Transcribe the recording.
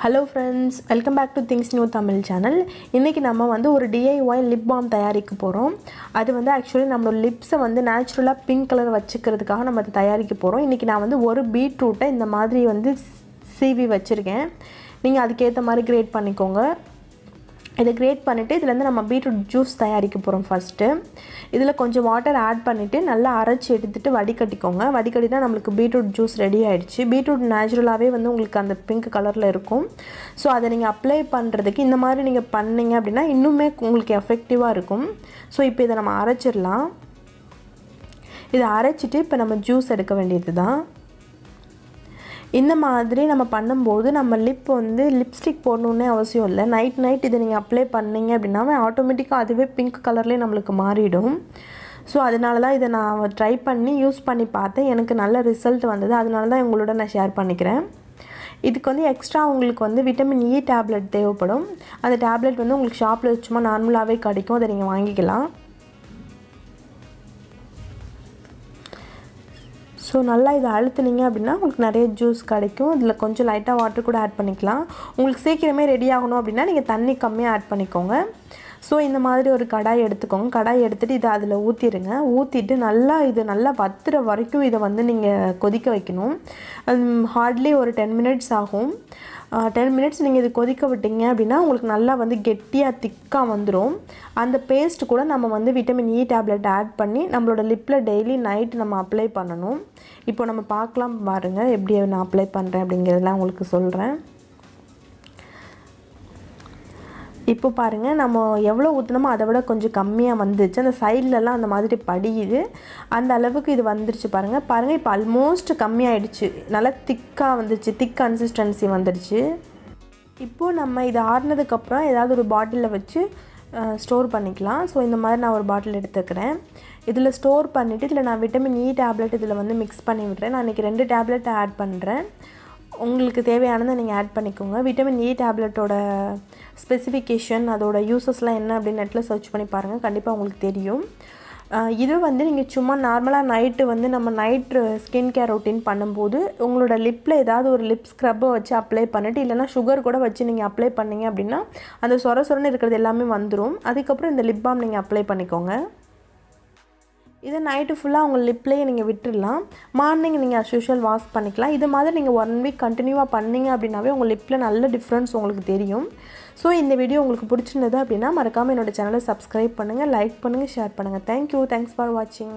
Hello friends, welcome back to Things New Tamil channel. இன்னைக்கு நம்ம வந்து ஒரு DIY lip balm தயாரிக்க போறோம். அது வந்து actually நம்மளோட லிப்ஸை வந்து நேச்சுரலா பிங்க் கலர் வச்சுக்கிறதுக்காக நம்ம அதை தயாரிக்க போறோம். இன்னைக்கு நான் வந்து ஒரு பீட்ரூட்டை இந்த மாதிரி வந்து சீவி வச்சிருக்கேன். நீங்க அதுக்கு ஏத்த மாதிரி கிரேட் பண்ணிக்கோங்க. இதை கிரேட் பண்ணிட்டு இதுல இருந்து நம்ம பீட்ரூட் ஜூஸ் தயாரிக்க போறோம் ஃபர்ஸ்ட். இதுல கொஞ்சம் வாட்டர் ஆட் பண்ணிட்டு நல்லா அரைச்சு எடுத்துட்டு வடிகட்டிக்கோங்க. வடிகட்டினா நமக்கு பீட்ரூட் ஜூஸ் ரெடி ஆயிடுச்சு. பீட்ரூட் நேச்சுரலாவே வந்து உங்களுக்கு அந்த பிங்க் கலர்ல இருக்கும். சோ அதை நீங்க அப்ளை பண்றதுக்கு இந்த மாதிரி நீங்க பண்ணீங்க அப்படினா இன்னுமே உங்களுக்கு எஃபெக்டிவா இருக்கும். சோ இப்போ இத நம்ம அரைச்சிரலாம். இத அரைச்சிட்டு இப்போ நம்ம ஜூஸ் எடுக்க வேண்டியதுதான். இந்த மாதிரி நம்ம பண்ணும்போது நம்ம லிப் வந்து லிப்ஸ்டிக் போடணும்னே அவசியம் இல்லை. நைட் இதை நீங்கள் அப்ளை பண்ணீங்க அப்படின்னாவே ஆட்டோமேட்டிக்காக அதுவே பிங்க் கலர்லேயே நம்மளுக்கு மாறிடும். ஸோ அதனால தான் இதை நான் ட்ரை பண்ணி யூஸ் பண்ணி பார்த்தேன். எனக்கு நல்ல ரிசல்ட் வந்தது. அதனால தான் உங்களோட நான் ஷேர் பண்ணிக்கிறேன். இதுக்கு வந்து எக்ஸ்ட்ரா உங்களுக்கு வந்து விட்டமின் இ டேப்லெட் தேவைப்படும். அந்த டேப்லெட் வந்து உங்களுக்கு ஷாப்பில் சும்மா நார்மலாகவே கிடைக்கும். அதை நீங்கள் வாங்கிக்கலாம். ஸோ நல்லா இதை அழுத்துனீங்க அப்படின்னா உங்களுக்கு நிறைய ஜூஸ் கிடைக்கும். இதில் கொஞ்சம் லைட்டாக வாட்டர் கூட ஆட் பண்ணிக்கலாம். உங்களுக்கு சீக்கிரமே ரெடி ஆகணும் அப்படின்னா நீங்கள் தண்ணி கம்மியாக ஆட் பண்ணிக்கோங்க. ஸோ இந்த மாதிரி ஒரு கடாய் எடுத்துக்கோங்க. கடாய் எடுத்துகிட்டு இதை அதில் ஊற்றிடுங்க. ஊற்றிட்டு நல்லா வத்துற வரைக்கும் இதை வந்து நீங்கள் கொதிக்க வைக்கணும். ஹார்ட்லி ஒரு 10 மினிட்ஸ் ஆகும். 10 மினிட்ஸ் நீங்கள் இது கொதிக்க விட்டீங்க அப்படின்னா உங்களுக்கு நல்லா வந்து கெட்டியாக திக்காக வந்துடும். அந்த பேஸ்ட் கூட நம்ம வந்து விட்டமின் இ டேப்லெட் ஆட் பண்ணி நம்மளோட லிப்பில் டெய்லி நைட் நம்ம அப்ளை பண்ணணும். இப்போ நம்ம பார்க்கலாம் பாருங்கள் எப்படி நான் அப்ளை பண்ணுறேன் அப்படிங்கிறதெல்லாம் உங்களுக்கு சொல்கிறேன். இப்போ பாருங்கள் நம்ம எவ்வளோ ஊற்றினமோ அதை விட கொஞ்சம் கம்மியாக வந்துச்சு. அந்த சைட்லலாம் அந்த மாதிரி படியுது. அந்த அளவுக்கு இது வந்துருச்சு பாருங்கள். இப்போ ஆல்மோஸ்ட் கம்மியாயிடுச்சு. நல்லா திக்காக வந்துச்சு. திக் கன்சிஸ்டன்சி வந்துடுச்சு. இப்போது நம்ம இது ஆறுனதுக்கப்புறம் ஏதாவது ஒரு பாட்டிலில் வச்சு ஸ்டோர் பண்ணிக்கலாம். ஸோ இந்த மாதிரி நான் ஒரு பாட்டில் எடுத்துக்கிறேன். இதில் ஸ்டோர் பண்ணிவிட்டு இதில் நான் விட்டமின் இ டேப்லெட் இதில் வந்து மிக்ஸ் பண்ணி விட்றேன். நான் இன்றைக்கி 2 டேப்லெட் ஆட் பண்ணுறேன். உங்களுக்கு தேவையானதை நீங்கள் ஆட் பண்ணிக்கோங்க. விட்டமின் இ டேப்லெட்டோட ஸ்பெசிஃபிகேஷன் அதோட யூசஸ்லாம் என்ன அப்படின்னு நெட்டில் சர்ச் பண்ணி பாருங்கள். கண்டிப்பாக உங்களுக்கு தெரியும். இது வந்து நீங்கள் சும்மா நார்மலாக நைட்டு வந்து நம்ம நைட்டு ஸ்கின் கேர் ரொட்டீன் பண்ணும்போது உங்களோட லிப்பில் ஏதாவது ஒரு லிப் ஸ்க்ரப்பை வச்சு அப்ளை பண்ணிவிட்டு இல்லைனா சுகர் கூட வச்சு நீங்கள் அப்ளை பண்ணிங்க அப்படின்னா அந்த சொரன்னு இருக்கிறது எல்லாமே வந்துடும். அதுக்கப்புறம் இந்த லிப் பாம் நீங்கள் அப்ளை பண்ணிக்கோங்க. இதை நைட்டு ஃபுல்லாக உங்கள் லிப்லேயே நீங்கள் விட்டுடலாம். மார்னிங் நீங்கள் அஸ் யூஷுவல் வாஷ் பண்ணிக்கலாம். இது மாதிரி நீங்கள் 1 வீக் கண்டினியூவாக பண்ணிங்க அப்படின்னாவே உங்கள் லிப்பில் நல்ல டிஃப்ரென்ஸ் உங்களுக்கு தெரியும். ஸோ இந்த வீடியோ உங்களுக்கு பிடிச்சிருந்தது அப்படின்னா மறக்காமல் என்னோடய சேனலை சப்ஸ்கிரைப் பண்ணுங்கள், லைக் பண்ணுங்கள், ஷேர் பண்ணுங்கள். தேங்க்யூ. தேங்க்ஸ் ஃபார் வாட்சிங்.